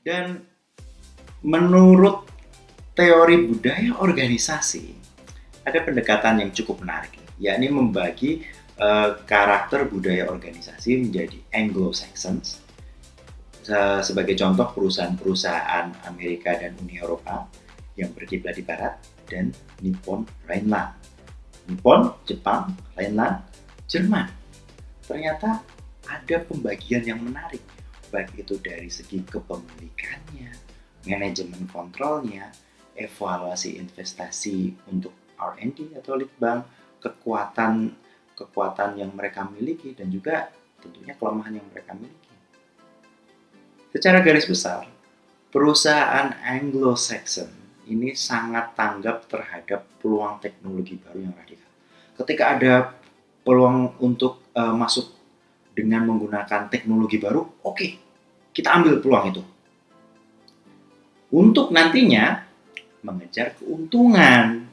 Dan menurut teori budaya organisasi, ada pendekatan yang cukup menarik, yakni membagi karakter budaya organisasi menjadi Anglo-Saxons. Sebagai contoh, perusahaan-perusahaan Amerika dan Uni Eropa yang berkiblat di barat, dan Nippon Rhineland. Nippon, Jepang, Rhineland, Jerman. Ternyata ada pembagian yang menarik, baik itu dari segi kepemilikannya, manajemen kontrolnya, evaluasi investasi untuk R&D atau lead bank, kekuatan yang mereka miliki, dan juga tentunya kelemahan yang mereka miliki. Secara garis besar, perusahaan Anglo-Saxon ini sangat tanggap terhadap peluang teknologi baru yang radikal. Ketika ada peluang untuk masuk dengan menggunakan teknologi baru, oke, kita ambil peluang itu. Untuk nantinya mengejar keuntungan.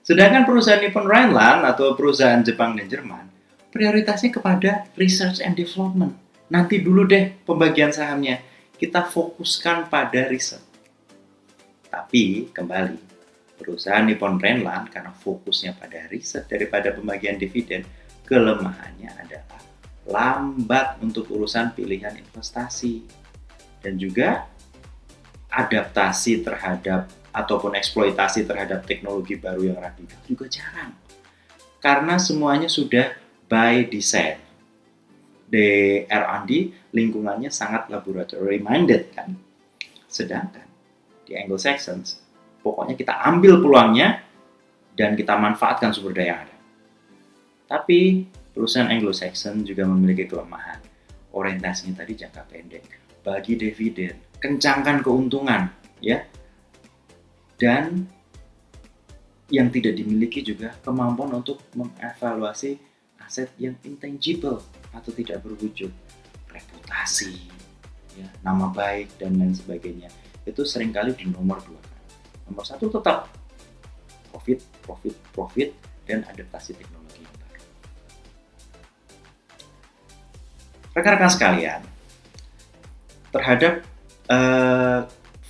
Sedangkan perusahaan Nippon Rhineland atau perusahaan Jepang dan Jerman, prioritasnya kepada research and development. Nanti dulu deh pembagian sahamnya, kita fokuskan pada riset. Tapi kembali, perusahaan Nippon Rhineland karena fokusnya pada riset daripada pembagian dividen, kelemahannya adalah lambat untuk urusan pilihan investasi dan juga adaptasi terhadap ataupun eksploitasi terhadap teknologi baru yang radikal juga jarang. Karena semuanya sudah by design. Di R&D lingkungannya sangat laboratory minded kan. Sedangkan di Anglo-Saxons pokoknya kita ambil peluangnya dan kita manfaatkan sumber daya yang ada. Tapi perusahaan Anglo-Saxon juga memiliki kelemahan. Orientasinya tadi jangka pendek, bagi dividen, kencangkan keuntungan, ya. Dan yang tidak dimiliki juga kemampuan untuk mengevaluasi aset yang intangible atau tidak berwujud, reputasi, ya, nama baik dan lain sebagainya. Itu seringkali di nomor 2. Nomor 1 tetap profit dan adaptasi teknologi yang baru. Rekan-rekan sekalian, terhadap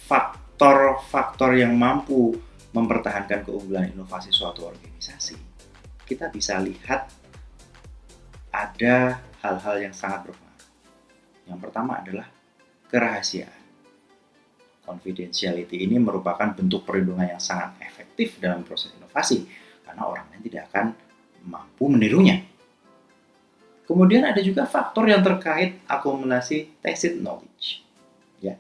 faktor-faktor yang mampu mempertahankan keunggulan inovasi suatu organisasi, kita bisa lihat ada hal-hal yang sangat berpengaruh. Yang pertama adalah kerahasiaan. Confidentiality ini merupakan bentuk perlindungan yang sangat efektif dalam proses inovasi, karena orang lain tidak akan mampu menirunya. Kemudian ada juga faktor yang terkait akumulasi tacit knowledge. Ya,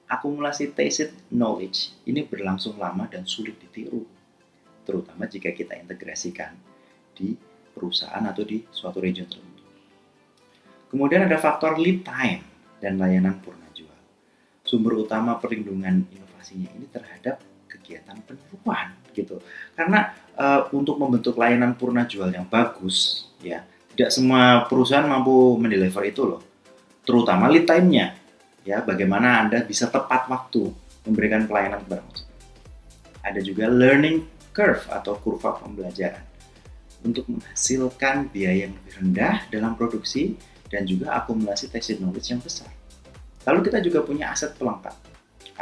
akumulasi tacit knowledge ini berlangsung lama dan sulit ditiru, terutama jika kita integrasikan di perusahaan atau di suatu region tertentu. Kemudian ada faktor lead time dan layanan purna jual. Sumber utama perlindungan inovasinya ini terhadap kegiatan peniruan gitu. Karena untuk membentuk layanan purna jual yang bagus, ya, tidak semua perusahaan mampu mendeliver itu loh. Terutama lead time-nya. Ya, bagaimana Anda bisa tepat waktu memberikan pelayanan kepada konsumen. Ada juga learning curve atau kurva pembelajaran untuk menghasilkan biaya yang lebih rendah dalam produksi dan juga akumulasi tacit knowledge yang besar. Lalu kita juga punya aset pelengkap,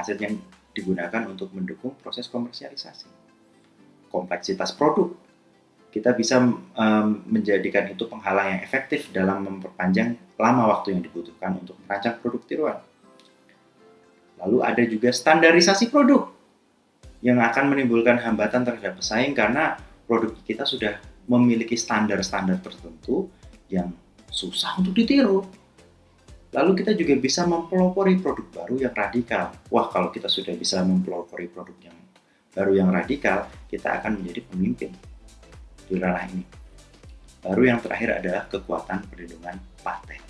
aset yang digunakan untuk mendukung proses komersialisasi. Kompleksitas produk, kita bisa menjadikan itu penghalang yang efektif dalam memperpanjang lama waktu yang dibutuhkan untuk merancang produk tiruan. Lalu ada juga standarisasi produk yang akan menimbulkan hambatan terhadap pesaing karena produk kita sudah memiliki standar-standar tertentu yang susah untuk ditiru. Lalu kita juga bisa mempelopori produk baru yang radikal. Wah, kalau kita sudah bisa mempelopori produk yang baru yang radikal, kita akan menjadi pemimpin di ranah ini. Baru yang terakhir adalah kekuatan perlindungan paten.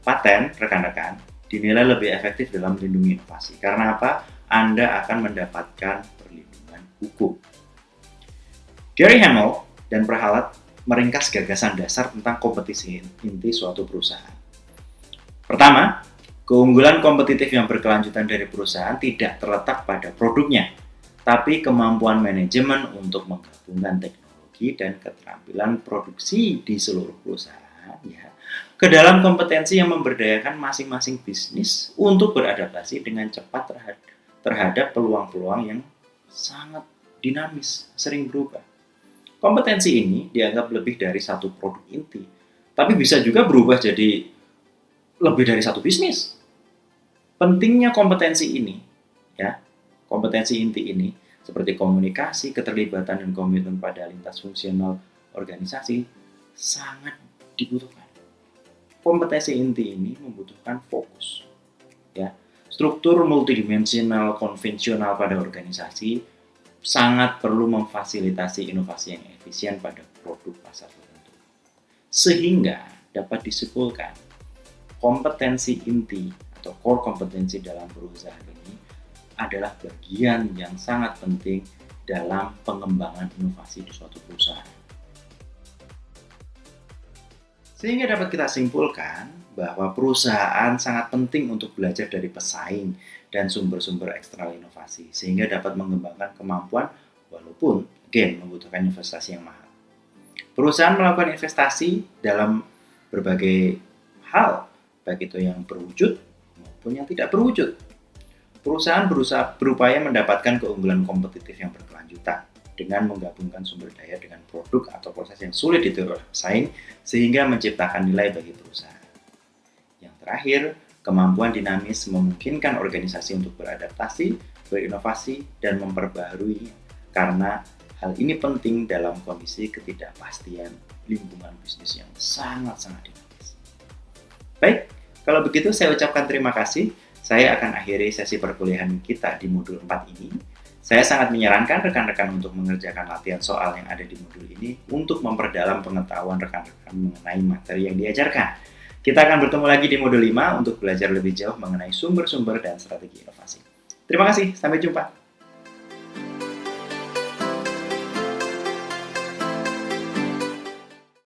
Paten, rekan-rekan, dinilai lebih efektif dalam melindungi inovasi. Karena apa? Anda akan mendapatkan perlindungan hukum. Gary Hamel dan Prahalat meringkas gagasan dasar tentang kompetisi inti suatu perusahaan. Pertama, keunggulan kompetitif yang berkelanjutan dari perusahaan tidak terletak pada produknya, tapi kemampuan manajemen untuk menggabungkan teknologi dan keterampilan produksi di seluruh perusahaan, ya, ke dalam kompetensi yang memberdayakan masing-masing bisnis untuk beradaptasi dengan cepat terhadap peluang-peluang yang sangat dinamis, sering berubah. Kompetensi ini dianggap lebih dari satu produk inti, tapi bisa juga berubah jadi lebih dari satu bisnis. Pentingnya kompetensi ini, ya, kompetensi inti ini, seperti komunikasi, keterlibatan, dan komitmen pada lintas fungsional organisasi, sangat dibutuhkan. Kompetensi inti ini membutuhkan fokus, ya. Struktur multidimensional konvensional pada organisasi sangat perlu memfasilitasi inovasi yang efisien pada produk pasar tertentu. Sehingga dapat disimpulkan, kompetensi inti atau core kompetensi dalam berusaha ini adalah bagian yang sangat penting dalam pengembangan inovasi di suatu perusahaan. Sehingga dapat kita simpulkan bahwa perusahaan sangat penting untuk belajar dari pesaing dan sumber-sumber eksternal inovasi, sehingga dapat mengembangkan kemampuan walaupun, membutuhkan investasi yang mahal. Perusahaan melakukan investasi dalam berbagai hal, baik itu yang berwujud maupun yang tidak berwujud. Perusahaan berupaya mendapatkan keunggulan kompetitif yang berkelanjutan dengan menggabungkan sumber daya dengan produk atau proses yang sulit ditiru oleh pesaing sehingga menciptakan nilai bagi perusahaan. Yang terakhir, kemampuan dinamis memungkinkan organisasi untuk beradaptasi, berinovasi, dan memperbaharui karena hal ini penting dalam kondisi ketidakpastian lingkungan bisnis yang sangat-sangat dinamis. Baik, kalau begitu saya ucapkan terima kasih. Saya akan akhiri sesi perkuliahan kita di modul 4 ini. Saya sangat menyarankan rekan-rekan untuk mengerjakan latihan soal yang ada di modul ini untuk memperdalam pengetahuan rekan-rekan mengenai materi yang diajarkan. Kita akan bertemu lagi di modul 5 untuk belajar lebih jauh mengenai sumber-sumber dan strategi inovasi. Terima kasih, sampai jumpa.